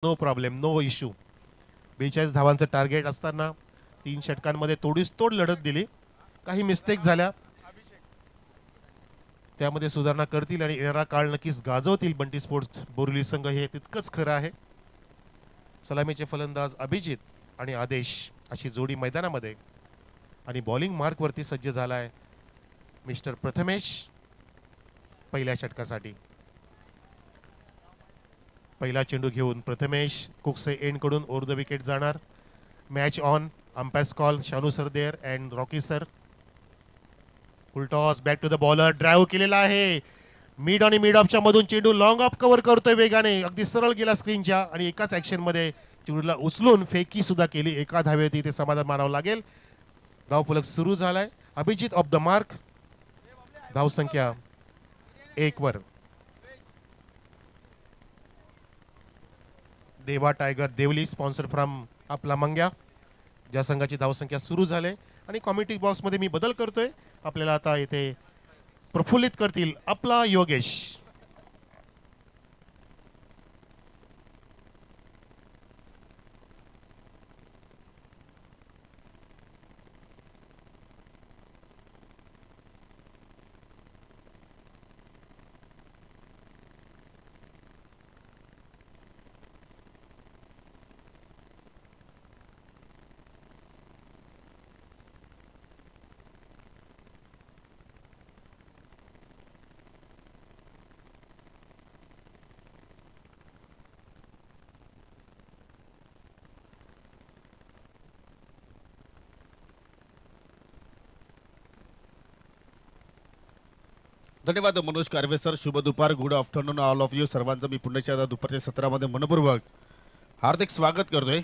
No problem, no issue. 42 धावांचं target असताना 3 षटकांमध्ये तोडीस-तोड लढत दिली. काही मिस्टेक झाल्या, त्यामध्ये सुधारणा करतील आणि येणारा काळ नक्कीच गाजवतील बंटी स्पोर्ट्स बोरिवली संघ, हे तितकंच खरं आहे. सलामीचे फलंदाज अभिजित आणि आदेश अशी जोडी मैदानामध्ये आणि बॉलिंग मार्कवरती सज्ज झाला आहे मिस्टर प्रथमेश पहिल्या षटकासाठी. पहिला चेंडू घेऊन प्रथमेश कुकसे एंडकडून ओव्हर द विकेट जाणार. Match on. Umpires call Shanu Sarder and Rocky sir. Full toss back to the bowler. Drive केलेला आहे मिड आणि मिड ऑफच्या मधून. चेंडू लॉंग ऑफ कव्हर करतोय वेगाने, अगदी सरळ गेला स्क्रीनच्या आणि एकाच ऍक्शन मध्ये चेंडूला उचलून फेकी सुद्धा केली. एका धावेवरती ते समाधान मानावं लागेल. धावफलक सुरू झालाय. Abhijit of the mark. धावसंख्या 1 वर. देवा टायगर देवली स्पॉन्सर फ्रॉम आपला मंग्या, ज्या संघाची धावसंख्या सुरू झाले. आणि कॉमेंट्री बॉक्समध्ये मी बदल करतोय. आपल्याला आता येथे प्रफुल्लित करतील आपला योगेश. धन्यवाद मनोज कारवे सर. शुभ दुपार. Good afternoon all of you. सर्वांचं मी पुण्याच्या दुपारच्या सत्रामध्ये मनपूर्वक हार्दिक स्वागत करतोय.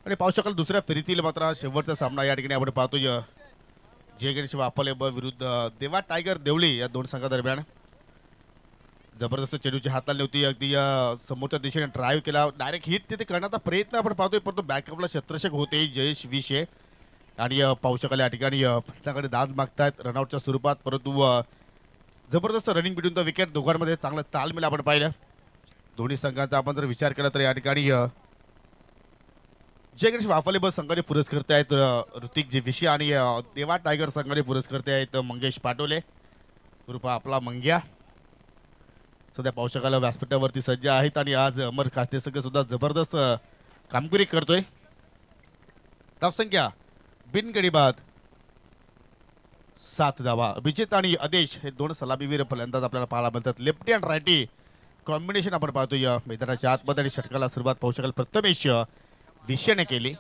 आणि पाहू शकाल दुसऱ्या फेरीतील मात्र शेवटचा सामना या ठिकाणी आपण पाहतोय. जय गणेश वापाले विरुद्ध देवा टायगर देवली या दोन संघादरम्यान. जबरदस्त चेंडूची हाताळली होती. अगदी समोरच्या दिशेने ड्राईव्ह केला. डायरेक्ट हिट तिथे करण्याचा प्रयत्न आपण पाहतोय, परंतु बॅकअपला क्षेत्ररक्षक होते जयेश विषे. आणि पाहू शकाल या ठिकाणी पंचांकडे दाद मागतायत रनआउटच्या स्वरूपात, परंतु जबरदस्त रनिंग बिटवीन द विकेट. दोघांमध्ये चांगलं तालमेल आपण पाहिलं. दोन्ही संघांचा आपण जर विचार केला तर या ठिकाणी जय गणेश वाफाले संघाचे पुरस्कर्ते आहेत ऋतिक जे विषय आणि देवा टायगर संघाचे पुरस्कर्ते आहेत मंगेश पाटोले कृपा आपला मंग्या. सध्या पाहू शकाल व्यासपीठावरती सज्ज आहेत आणि आज अमर कास्ते संघ सुद्धा जबरदस्त कामगिरी करतोय. धावसंख्या बिनगडी बाद 7 धावा. अभिजित आणि आदेश हे दोन सलामीवीर फलंदाज आपल्याला पाहायला मिळतात. लेफ्टी अँड रायटी कॉम्बिनेशन आपण पाहतोय मैदानाच्या आतमध्ये. आणि षटकाला सुरुवात पाहू शकाल प्रथमेश विषयाने केली.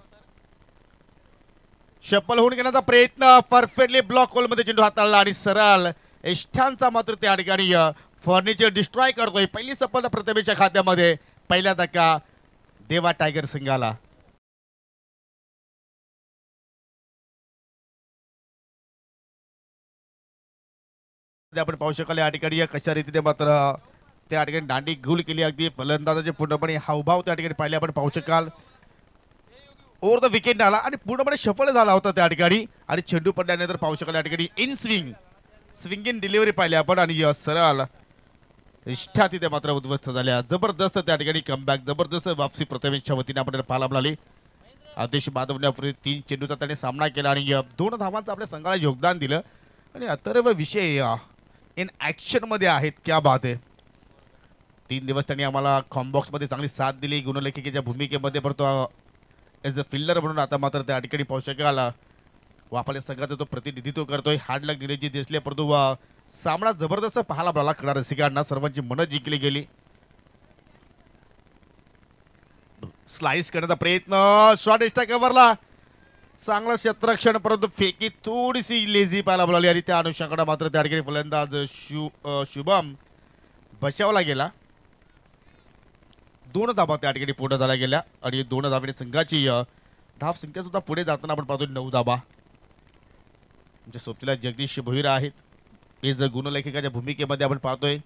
शप्पल होऊन घेण्याचा प्रयत्न. परफेक्टली ब्लॉक होलमध्ये चेंडू हाताळला आणि सरळ एष्ठांचा मात्र त्या ठिकाणी फर्निचर डिस्ट्रॉय करतोय. पहिली सफलता प्रथमेशच्या खात्यामध्ये. पहिला धक्का देवा टायगर संघाला. आपण पाहू शकाल या ठिकाणी कशा रीतीने मात्र त्या ठिकाणी दांडी गुल केली. अगदी फलंदाजाचे पूर्णपणे हावभाव त्या ठिकाणी पाहिले आपण पाहू शकाल. ओव्हर द विकेट आला आणि पूर्णपणे सफल झाला होता त्या ठिकाणी. आणि चेंडू पडल्यानंतर पाहू शकाल या ठिकाणी इन स्विंग इन डिलिव्हरी पाहिली आपण. आणि सरळ इष्ठा तिथे मात्र उद्ध्वस्त झाल्या. जबरदस्त त्या ठिकाणी कमबॅक, जबरदस्त वापसी प्रथमेशच्या वतीने आपल्याला पाहायला मिळाली. आदेश बादवण्यापूर्वी 3 चेंडूचा त्याने सामना केला आणि 2 धावांचं आपल्या संघाला योगदान दिलं. आणि अथर्व विषय इन ॲक्शन मध्ये आहेत. क्या बात आहे. 3 दिवस त्यांनी आम्हाला कॉम्बॉक्समध्ये चांगली साथ दिली गुणलेखिकेच्या भूमिकेमध्ये, परंतु ॲज अ फिल्डर म्हणून आता मात्र त्या ठिकाणी पाहू शकाल वापाले संघाचा तो प्रतिनिधित्व करतोय. हार्ड लक निलेजी दिसले, परंतु सामना जबरदस्त पाहायला मिळाला. क्रीडा रसिकांना सर्वांची मनं जिंकली गेली. स्लाइस करण्याचा प्रयत्न. शॉर्ट एस्टा कव्हरला चांगलं क्षेत्ररक्षण, परंतु फेकी थोडीशी लेझी पाहायला मिळाली. आणि त्या अनुषंगाने मात्र त्या ठिकाणी फलंदाज शुभम बचावला गेला. 2 धावा त्या ठिकाणी पुढे झाल्या गेल्या. आणि 2 धावेने संघाची धाव संख्या सुद्धा पुढे जाताना आपण पाहतोय 9 धावा. म्हणजे सोबतीला जगदीश भोईर आहेत. हे जर गुणलेखिकाच्या भूमिकेमध्ये आपण पाहतोय.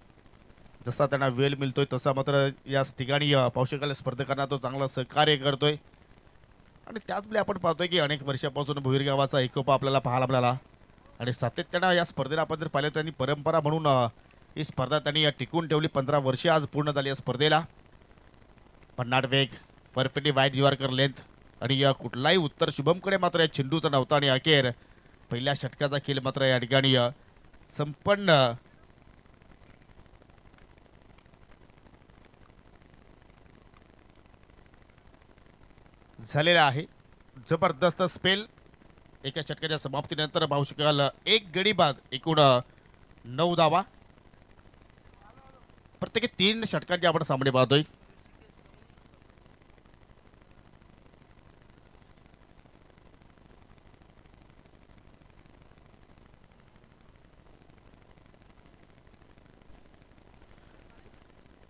जसा त्यांना वेळ मिळतोय तसा मात्र या ठिकाणी पाहू शकाल स्पर्धकांना तो चांगला सहकार्य करतोय. आणि त्याचवेळी आपण पाहतोय की अनेक वर्षापासून भोईर गावाचा एकोपा आपल्याला पाहायला मिळाला. आणि सातत्यानं या स्पर्धेला आपण जर पाहिलं त्यांनी परंपरा म्हणून ही स्पर्धा त्यांनी टिकून ठेवली. 15 वर्षे आज पूर्ण झाली या स्पर्धेला. भन्नाट वेग, परफेक्टली वाईट जीवारकर लेंथ आणि कुठलाही उत्तर शुभमकडे मात्र या चेंडूचा नव्हता आणि अखेर पहिल्या षटकाचा खेळ मात्र या ठिकाणी संपन्न झालेला आहे. जबरदस्त स्पेल एका षटकाच्या समाप्तीनंतर पाहू शकाल एक गडी बाद एकूण 9 धावा प्रत्येकी 3 षटकांचे आपण सामने पाहतोय.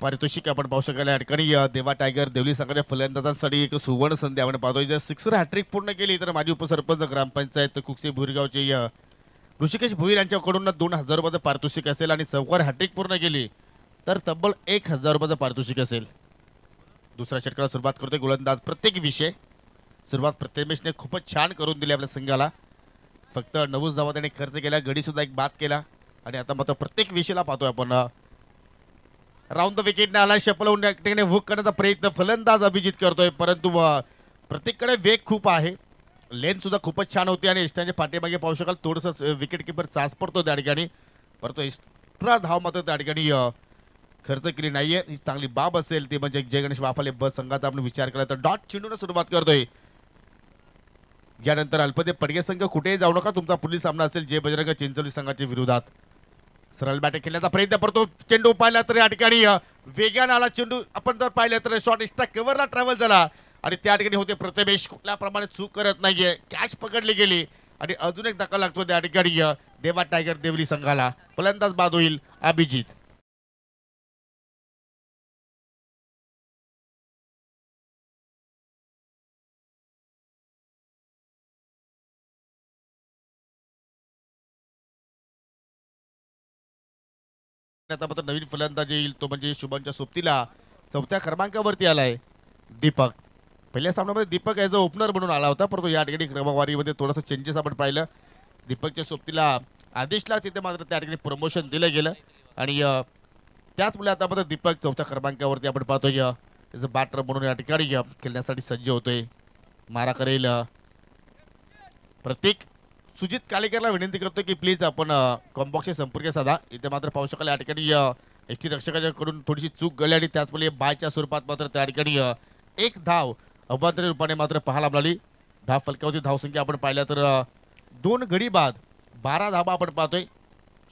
पारितोषिक आपण पाहू शकाल या ठिकाणी देवा टायगर देवली संघाच्या फलंदाजांसाठी एक सुवर्ण संधी आपण पाहतोय. जर सिक्सर हॅट्रिक पूर्ण केली तर माजी उपसरपंच ग्रामपंचायत कुकसे भुईरगावचे ऋषिकेश भुईर यांच्याकडून 2,000 रुपयाचं पारितोषिक असेल आणि चौकार हॅट्रिक पूर्ण केली तर तब्बल 1,000 रुपयाचं पारितोषिक असेल. दुसऱ्या षटकाला सुरुवात करतोय गोलंदाज प्रत्येक विषय. सुरुवात प्रथमेशने खूपच छान करून दिली आपल्या संघाला. फक्त 9 धावा त्याने खर्च केला, गडी सुद्धा एक बाद केला आणि आता मात्र प्रत्येक विषयाला पाहतोय आपण राऊंड द विकेटने आला. शपलवून ठिकाणी हुक करण्याचा प्रयत्न फलंदाज अभिजित करतोय परंतु प्रत्येककडे वेग खूप आहे. लेन सुद्धा खूपच छान होती आणि एस्टाच्या पाठीमागे पाहू शकाल थोडंसं विकेट किपर चाच पडतो त्या ठिकाणी परंतु एक्स्ट्रा धाव मात्र त्या ठिकाणी खर्च केली नाहीये. ही चांगली बाब असेल ती म्हणजे जय गणेश वाफाले बस संघाचा आपण विचार केला तर डॉट चेंडूने सुरुवात करतोय. यानंतर अल्पदे पडगे संघ कुठेही जाऊ नका, तुमचा पुढील सामना असेल जय बजरंग चिंचोली संघाच्या विरोधात. सरळ बॅटिंग खेळण्याचा प्रयत्न करतो. चेंडू पाहिला तर या ठिकाणी वेगाने आला चेंडू. आपण जर पाहिलं तर शॉट एक्स्ट्रा कव्हरला ट्रॅव्हल झाला आणि त्या ठिकाणी होते प्रथमेश कुठल्याप्रमाणे चूक करत नाहीये. कॅच पकडली गेली आणि अजून एक धक्का लागतो त्या ठिकाणी देवा टायगर देवली संघाला. फलंदाज बाद होईल अभिजित. आता मात्र नवीन फलंदाज येईल तो म्हणजे शुभमच्या सोबतीला चौथ्या क्रमांकावरती आलाय दीपक. पहिल्या सामन्यामध्ये दीपक ॲज अ ओपनर म्हणून आला होता परंतु या ठिकाणी क्रमवारीमध्ये थोडंसं चेंजेस आपण पाहिलं. दीपकच्या सोबतीला आदेशला तिथे मात्र त्या ठिकाणी प्रमोशन दिलं गेलं आणि त्याचमुळे आता मात्र दीपक चौथ्या क्रमांकावरती आपण पाहतोय त्याचं बॅटर म्हणून या ठिकाणी खेळण्यासाठी सज्ज होतोय. मारा करेल प्रत्येक सुजित कालेकरला विनंती करतो की प्लीज आपण कॉम्बॉक्सचे संपर्क साधा. इथे मात्र पाहू शकाल या ठिकाणी एस टी रक्षकाच्याकडून थोडीशी चूक घडली आणि त्याचमुळे बायच्या स्वरूपात मात्र त्या ठिकाणी एक धाव अभ्यंतरीण रूपाने मात्र पाहायला मिळाली. धाव फलकावरची धावसंख्या आपण पाहिल्या तर 2 गडी बाद 12 धावा आपण पाहतोय.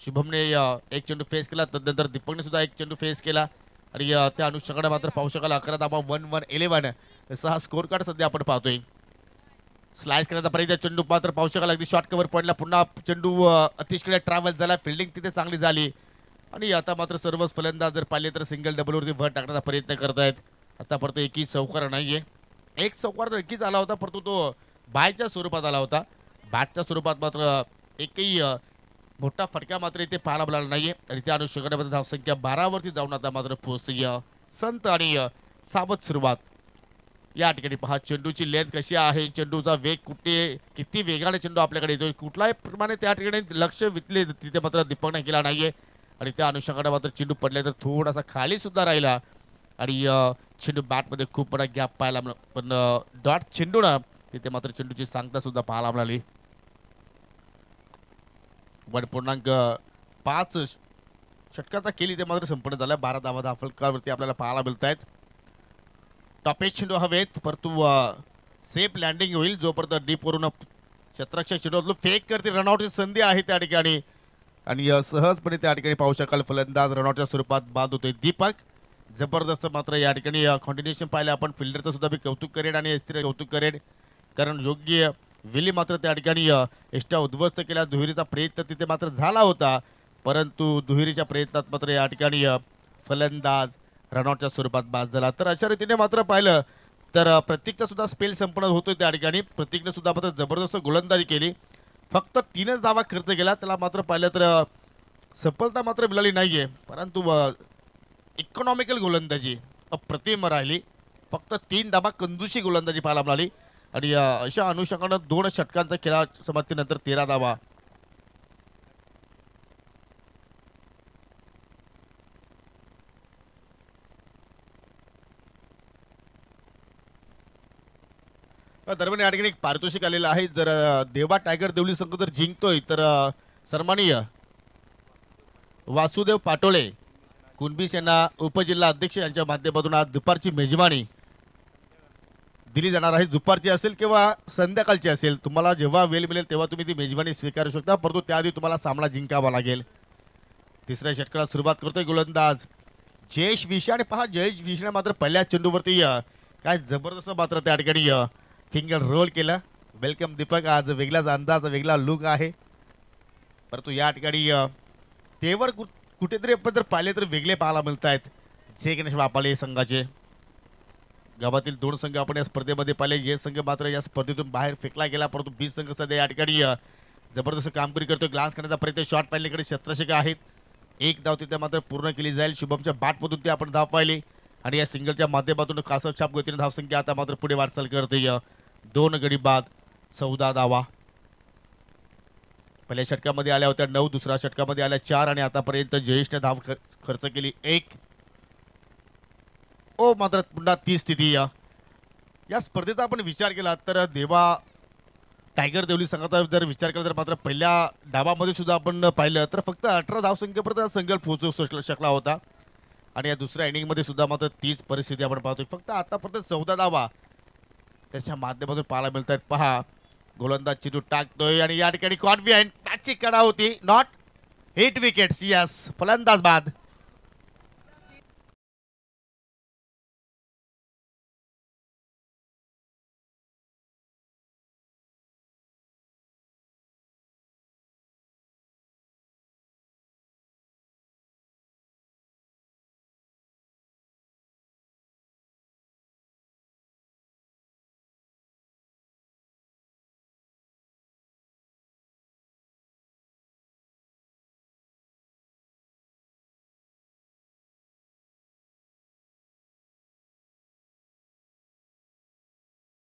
शुभमने एक चेंडू फेस केला, तदनंतर दीपकने सुद्धा एक चेंडू फेस केला आणि त्या अनुषंगाने मात्र पाहू शकाल 11 धावा 1-1-11 असा हा स्कोर कार्ड सध्या आपण पाहतोय. स्लाइस करण्याचा प्रयत्न चेंडू मात्र पाहू शकाल अगदी शॉर्ट कव्हर पॉईंटला पुन्हा चेंडू अतिशकडे ट्रॅव्हल झाला. फिल्डिंग तिथे चांगली झाली आणि आता मात्र सर्वच फलंदाज जर पाहिले तर सिंगल डबलवरती भर टाकण्याचा प्रयत्न करत आहेत. आतापर्यंत एकही चौकार नाहीये. एक चौकार तर नक्कीच आला होता परंतु तो बायच्या स्वरूपात आला होता. बॅटच्या स्वरूपात मात्र एकही मोठा फटका मात्र इथे पाहायला मिळाला नाहीये आणि त्या अनुषंगाने धावसंख्या 12 वरती जाऊन आता मात्र पोहोचते संत आणि सावध सुरुवात. या ठिकाणी पहा चेंडूची लेंथ कशी आहे, चेंडूचा वेग कुठे किती वेगाने चेंडू आपल्याकडे येतोय कुठलाही प्रमाणे त्या ठिकाणी लक्ष वितले तिथे मात्र दीपकने केला नाहीये आणि त्या अनुषंगाने मात्र चेंडू पडले तर थोडासा खाली सुद्धा राहिला आणि चेंडू बॅटमध्ये खूप मोठा गॅप पाहायला पण डॉट चेंडूनं तिथे मात्र चेंडूची सांगता सुद्धा पाहायला मिळाली. 1.5 षटकाचा केली ते मात्र संपन्न झाला. 12 धावा धाव फलकावरती आपल्याला पाहायला मिळत आहेत. टॉपेज चेंडू हवेत परंतु सेफ लँडिंग होईल जोपर्यंत डीप वरून क्षेत्ररक्षक चेंडू फेक करते. रनआउटची संधी आहे त्या ठिकाणी आणि सहजपणे त्या ठिकाणी पाहू शकाल फलंदाज रनआउटच्या स्वरूपात बाद होतोय दीपक. जबरदस्त मात्र या ठिकाणी कॉन्टिन्युएशन पाहिलं आपण फिल्डरचं सुद्धा मी कौतुक करेन आणि एसटीचं कौतुक करेन कारण योग्य विली मात्र त्या ठिकाणी एस्ट्रा उद्ध्वस्त केला. दुहेरीचा प्रयत्न तिथे मात्र झाला होता परंतु दुहेरीच्या प्रयत्नात मात्र या ठिकाणी फलंदाज रनआउटच्या स्वरूपात बाद झाला. तर अशा रीतीने मात्र पाहिलं तर प्रत्येकचा सुद्धा स्पेल संपन्न होतोय त्या ठिकाणी. प्रत्येकने सुद्धा मात्र जबरदस्त गोलंदाजी केली. फक्त 3च धावा खर्च केला त्याला मात्र पाहिलं तर सफलता मात्र मिळाली नाहीये परंतु इकॉनॉमिकल गोलंदाजी अप्रतिम राहिली. फक्त 3 धावा कंजूशी गोलंदाजी पाहायला मिळाली आणि अशा अनुषंगानं 2 षटकांचा खेळा समाप्तीनंतर 13 धावा. दरम्यान या ठिकाणी एक पारितोषिक आलेलं आहे. जर देवा टायगर देवली संघ जर जिंकतोय तर सन्माननीय वासुदेव पाटोळे कुणबी सेना उपजिल्हा अध्यक्ष यांच्या माध्यमातून आज दुपारची मेजवानी दिली जाणार आहे. दुपारची असेल किंवा संध्याकाळची असेल, तुम्हाला जेव्हा वेळ मिळेल तेव्हा तुम्ही ती मेजवानी स्वीकारू शकता, परंतु त्याआधी तुम्हाला सामना जिंकावा लागेल. तिसऱ्या षटकाला सुरुवात करतोय गोलंदाज जयेश विषे आणि पहा जयेश विषेने मात्र पहिल्या चेंडूवरती काय जबरदस्त मात्र त्या ठिकाणी फिंगर रोल केलं. वेलकम दीपक, आज वेगळाच अंदाज वेगळा लुक आहे, परंतु या ठिकाणी तेवर कुठेतरी आपण जर पाहिले तर वेगळे पाहायला मिळत आहेत. जे गणेश वापाले संघाचे गावातील दोन संघ आपण या स्पर्धेमध्ये पाहिले. जे संघ मात्र या स्पर्धेतून बाहेर फेकला गेला, परंतु बी संघ सध्या या ठिकाणी जबरदस्त कामगिरी करतो. ग्लान्स करण्याचा प्रयत्न, शॉट पाहिलेकडे क्षेत्ररक्षक आहेत. एक धाव तिथे मात्र पूर्ण केली जाईल. शुभमच्या बॅटमधून ते आपण धाव पाहिली आणि या सिंगलच्या माध्यमातून कासव छाप गतीने धावसंख्या आता मात्र पुढे वाटचाल करते. 2 गडी बाद 14 धावा. पहिल्या षटकामध्ये आल्या होत्या 9, दुसऱ्या षटकामध्ये आल्या 4 आणि आतापर्यंत जयेशने धाव खर्च केली 1. ओ मात्र पुन्हा ती स्थिती. या स्पर्धेचा आपण विचार केला तर देवा टायगर देवली संघाचा जर विचार केला तर मात्र पहिल्या डावामध्ये सुद्धा आपण पाहिलं तर फक्त 18 धावसंख्येपर्यंत संघ पोहोचू शकला होता आणि या दुसऱ्या इनिंगमध्ये सुद्धा मात्र तीच परिस्थिती आपण पाहतोय. फक्त आतापर्यंत 14 धावा त्याच्या माध्यमातून पाहायला मिळत आहेत. पहा गोलंदाज चितू टाकतोय आणि या ठिकाणी कॉन्फिडेंट मॅचची कडा होती. Not 8 wickets. यस, फलंदाज बाद.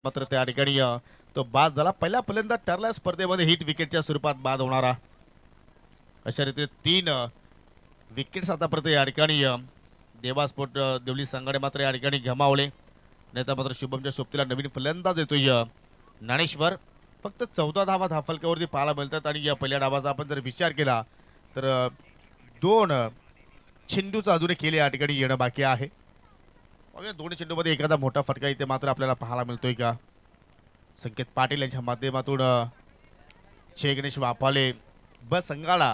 मात्र त्या ठिकाणी तो बाद झाला. पहिला फलंदाज ठरला स्पर्धेमध्ये हिट विकेटच्या स्वरूपात बाद होणारा. अशा रीतीने 3 विकेट्स आतापर्यंत या ठिकाणी देवा स्पोर्ट देवली संघाने मात्र या ठिकाणी गमावले. नाहीतर मात्र शुभमच्या सोबतीला नवीन फलंदाज येतोय ज्ञानेश्वर. फक्त 14 धावा धाफलक्यावरती पाहायला मिळतात आणि या पहिल्या डावाचा आपण जर विचार केला तर 2 चेंडूचा अजूनही केले या ठिकाणी येणं बाकी आहे. दोन्ही चेंडूमध्ये एखादा मोठा फटका इथे मात्र आपल्याला पाहायला मिळतोय का. संकेत पाटील यांच्या माध्यमातून जय गणेश वापाले बस संघाला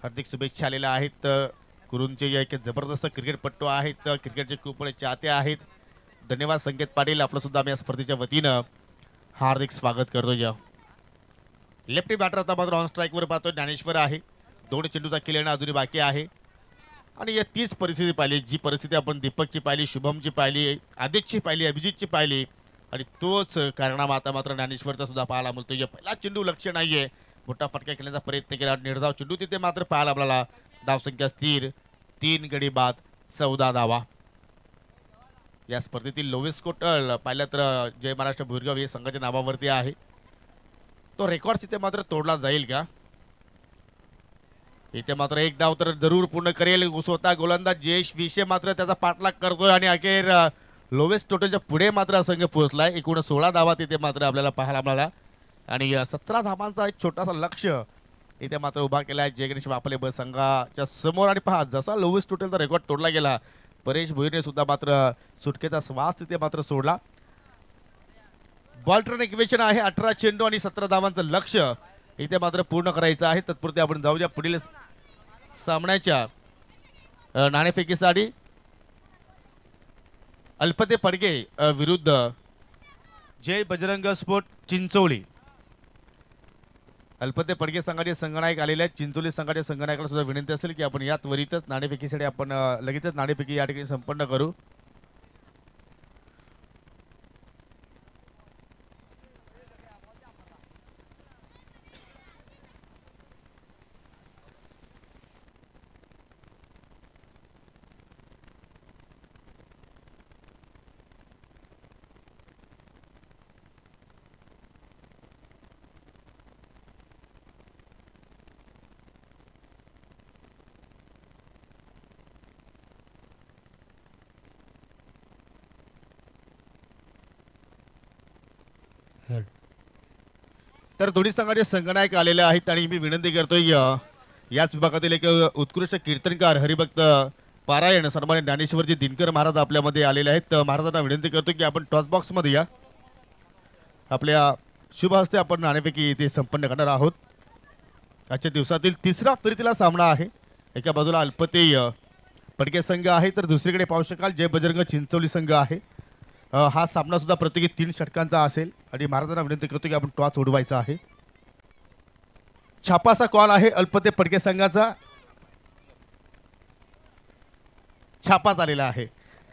हार्दिक शुभेच्छा आलेल्या आहेत. गुरूंचे एक जबरदस्त क्रिकेटपट्टू आहेत, क्रिकेटचे खूप मोठे चाहते आहेत. धन्यवाद संकेत पाटील, आपलं सुद्धा आम्ही या स्पर्धेच्या वतीनं हार्दिक स्वागत करतोय. लेफ्टी बॅटर आता मात्र ऑन स्ट्राईकवर पाहतो ज्ञानेश्वर आहे. 2 चेंडूचा केले येणं अजूनही बाकी आहे आणि या तीच परिस्थिती पाहिली जी परिस्थिती आपण दीपकची पाहिली, शुभमची पाहिली, आदित्यची पाहिली, अभिजितची पाहिली आणि तोच कारणामा आता मात्र ज्ञानेश्वरचा सुद्धा पाहायला मिळतो. या पहिला चेंडू लक्ष नाहीये, मोठा फटका खेळण्याचा प्रयत्न केला, निर्धाव चेंडू तिथे मात्र पाहायला आपल्याला. धावसंख्या स्थिर 3 गडी बाद 14 धावा. या स्पर्धेतील लोवेस्ट स्कोर पाहिलं तर जय महाराष्ट्र भुरगाव हे संघाच्या नावावरती आहे. तो रेकॉर्ड तिथे मात्र तोडला जाईल का. इथे मात्र एक धाव तर जरूर पूर्ण करेल स्वतः गोलंदाज जयेश विषे मात्र त्याचा पाठलाग करतोय आणि अखेर लोवेस्ट टोटलच्या पुढे मात्र संघ पोहोचलाय. एकूण 16 धावा तिथे मात्र आपल्याला पाहायला मिळाला आणि 17 धावांचा एक छोटासा लक्ष इथे मात्र उभा केला आहे जय गणेश वापले बस संघाच्या समोर. आणि पहा जसा लोवेस्ट टोटलचा रेकॉर्ड तोडला गेला, परेश भोईरने सुद्धा मात्र सुटकेचा श्वास तिथे मात्र सोडला. बॉल टर्न इक्वेशन आहे, 18 चेंडू आणि 17 धावांचं लक्ष इथे मात्र पूर्ण करायचं आहे. तत्पुरते आपण जाऊया पुढील सामन्याच्या नाणेफेकीसाठी. अल्पते पडगे विरुद्ध जय बजरंग स्पोर्ट चिंचोली. अल्पते पडगे संघाचे संघनायक आलेले आहेत. चिंचोली संघाच्या संघनायकाला सुद्धा विनंती असेल की आपण या त्वरितच नाणेफेकीसाठी आपण लगेचच नाणेफेकी या ठिकाणी संपन्न करू. खेळ. तर दोन्ही संघाचे संघनायक आलेले आहेत आणि मी विनंती करतोय याच विभागातील एक उत्कृष्ट कीर्तनकार हरिभक्त पारायण सन्मान्य ज्ञानेश्वरजी दिनकर महाराज आपल्यामध्ये आलेले आहेत. महाराजांना विनंती करतो की आपण टॉस बॉक्स मध्ये या. आपल्या शुभ हस्ते आपण नाणेफेकी इथे संपन्न करणार आहोत. आजच्या दिवसातील तिसरा फिरतीला सामना आहे. एका बाजूला अल्पतेय पडके संघ आहे तर दुसरीकडे पाहू शकाल जय बजरंग चिंचवली संघ आहे. हा सामना सुद्धा प्रत्येकी 3 षटकांचा असेल आणि महाराजांना विनंती करतो की आपण टॉस उडवायचा आहे. छापाचा कॉल आहे अल्पते पडके संघाचा. छापा झालेला आहे.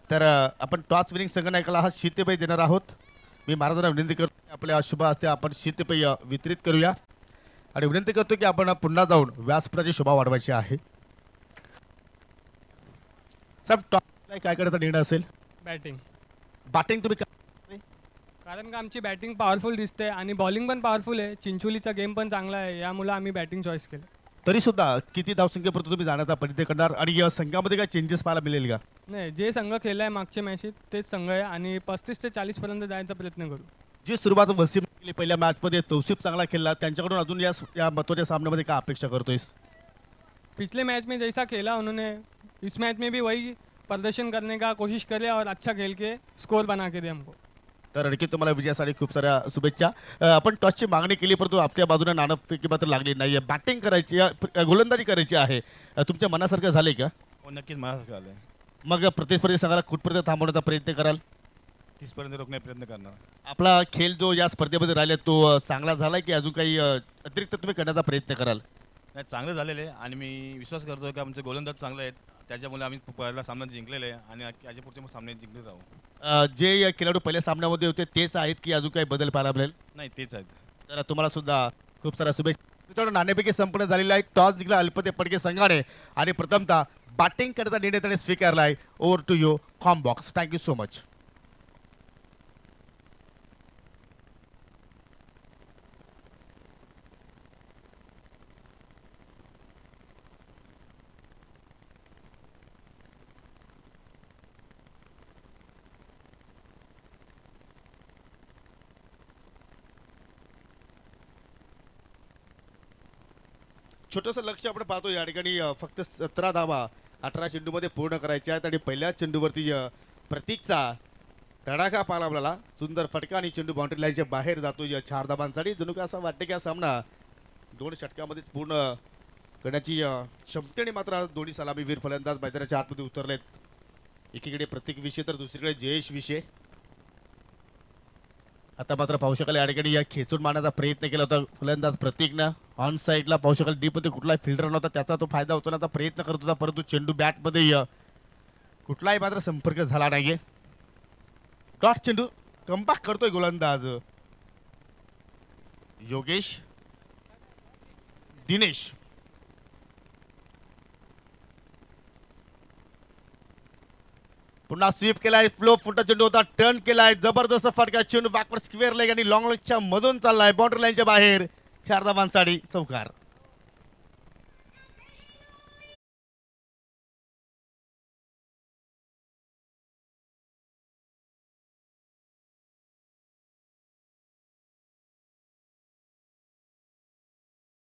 तर आपण टॉस विनिंग संघनायकाला हा शीतपेय देणार आहोत. मी महाराजांना विनंती करतो आपल्या शुभ हस्ते आपण शीतपेय वितरित करूया आणि विनंती करतो की आपण पुन्हा जाऊन व्यासपीठाची शोभा वाढवायची आहे. साहेब टॉस काय करायचा निर्णय असेल? बॅटिंग. बॅटिंग तुम्ही कारण का आमची बॅटिंग पॉवरफुल दिसते आणि बॉलिंग पण पॉवरफुल आहे. चिंचोलीचा गेम पण चांगला आहे, यामुळे आम्ही बॅटिंग चॉईस केलं. तरी सुद्धा किती धावसंख्येपर्यंत तुम्ही जाण्याचा प्रयत्न करणार आणि या संघामध्ये काय चेंजेस पाहायला मिळेल का? नाही, जे संघ खेळला आहे मागच्या मॅचेत तेच संघ आहे आणि 35 ते 40 पर्यंत जायचा प्रयत्न करू. जी सुरुवात वसीम केली पहिल्या मॅचमध्ये, तौसिफ चांगला खेळला, त्यांच्याकडून अजून या महत्त्वाच्या सामन्यामध्ये काय अपेक्षा करतोयस? पिछले मैच में जैसा खेला उन्होंने इस मैच में भी वही प्रदर्शन करने का कोशिश करे और अच्छा खेल के स्कोर बना के दे हमको. तर आणखी तुम्हाला विजयासाठी खूप साऱ्या शुभेच्छा. आपण टॉसची मागणी केली परंतु आपल्या बाजूने नाणेफेकी मात्र लागली नाही. बॅटिंग करायची गोलंदाजी करायची आहे. तुमच्या मनासारखं झालंय का? हो, नक्कीच मनासारखं आलं आहे. मग प्रतिस्पर्धी संघाला कुठपर्यंत थांबवण्याचा प्रयत्न कराल? 30पर्यंत रोखण्याचा प्रयत्न करणार. आपला खेळ जो या स्पर्धेमध्ये राहिला तो चांगला झाला की अजून काही अतिरिक्त तुम्ही करण्याचा प्रयत्न कराल? नाही, चांगलं झालेलं आहे आणि मी विश्वास करतो की आमचे गोलंदाज चांगले आहेत. त्याच्यामुळे आम्ही पहिला सामना जिंकलेला आहे आणि याच्या पुढचे मग सामने जिंकले राहू. जे खेळाडू पहिल्या सामन्यामध्ये होते तेच आहेत की अजून काही बदल पाहायला मिळेल? नाही, तेच आहेत. तर तुम्हाला सुद्धा खूप साऱ्या शुभेच्छा. मित्रांनो, नाणेफेकी संपन्न झालेला आहे. टॉस जिंकला अल्पते पडके संघाने आणि प्रथमतः बॅटिंग करण्याचा निर्णय त्याने स्वीकारला आहे. ओव्हर टू यू कॉम बॉक्स. Thank you so much. छोटंसं लक्ष आपण पाहतो या ठिकाणी फक्त 17 धावा 18 चेंडूमध्ये पूर्ण करायच्या आहेत आणि पहिल्या चेंडूवरती प्रतीकचा तडाखा पाहायला आपल्याला. सुंदर फटका आणि चेंडू बाउंड्री लाईनच्या बाहेर जातो या 4 धावांसाठी. जणू का असं वाटतं की हा सामना 2 षटकामध्ये पूर्ण करण्याची क्षमतेने मात्र दोन्ही सलामीवीर फलंदाज मैदानाच्या आतमध्ये उतरलेत. एकीकडे प्रतीक विषय तर दुसरीकडे जयेश विषय. आता मात्र पाहू शकाल या ठिकाणी या खेचून मारण्याचा प्रयत्न केला होता फलंदाज प्रतीकनं. ऑन साईडला पाहू शकाल डीपमध्ये कुठलाही फिल्डर नव्हता, त्याचा तो फायदा उचलण्याचा प्रयत्न करत होता परंतु चेंडू बॅटमध्ये कुठलाही मात्र संपर्क झाला नाहीये. डॉट चेंडू कमबॅक करतोय गोलंदाज योगेश दिनेश. पुन्हा स्वीप केलाय, फ्लो फुटा चेंडू होता, टर्न केलाय, जबरदस्त फटका, चेंडू बॅकवर्ड स्क्वेअर लेग आणि लॉंग लेगच्या मधून चाललाय बाउंड्री लाईनच्या बाहेर. 4 धावांसाठी चौकार.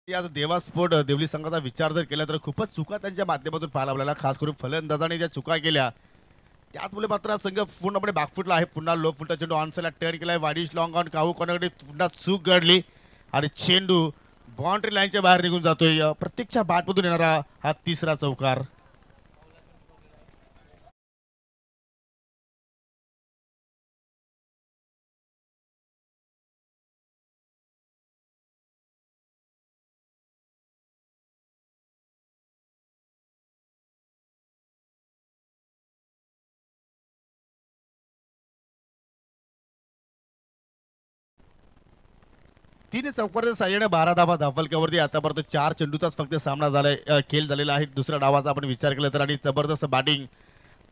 आज देवा स्पोर्ट देवली संघाचा विचार जर केला तर खूपच चुका त्यांच्या माध्यमातून पाहायला आपल्याला, खास करून फलंदाजाने ज्या चुका केल्या त्यामुळे मात्र संघ पूर्णपणे बॅकफुटला आहे. पुन्हा लो फुटला चेंडू ऑनसाईडला टर्न केलाय, वाडिश लॉंग ऑन काहू कोणाकडे पुन्हा चूक घडली आणि चेंडू बाउंड्री लाईनच्या बाहेर निघून जातोय. प्रत्येकच्या बॅटमधून येणारा हा तिसरा चौकार. तीन चौकाराच्या साह्याने 12 धावा धावफलकावरती आतापर्यंत 4 चेंडूचाच फक्त सामना झालाय, खेळ झालेला आहे. दुसऱ्या डावाचा आपण विचार केला तर आणि जबरदस्त बॅटिंग,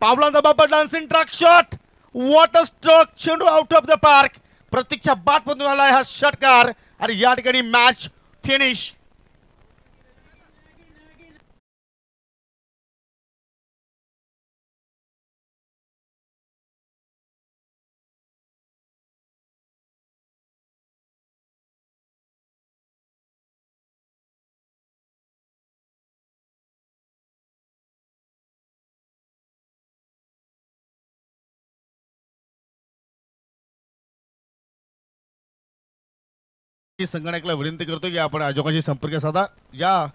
पावलांचा बाबा dancing track shot, water stroke, चेंडू आउट ऑफ द पार्क. प्रतीकच्या बॅटमधून आलाय हा षटकार आणि या ठिकाणी मॅच फिनिश. संगणकाला विनंती करतो की आपण आयोजकांशी संपर्क साधा. या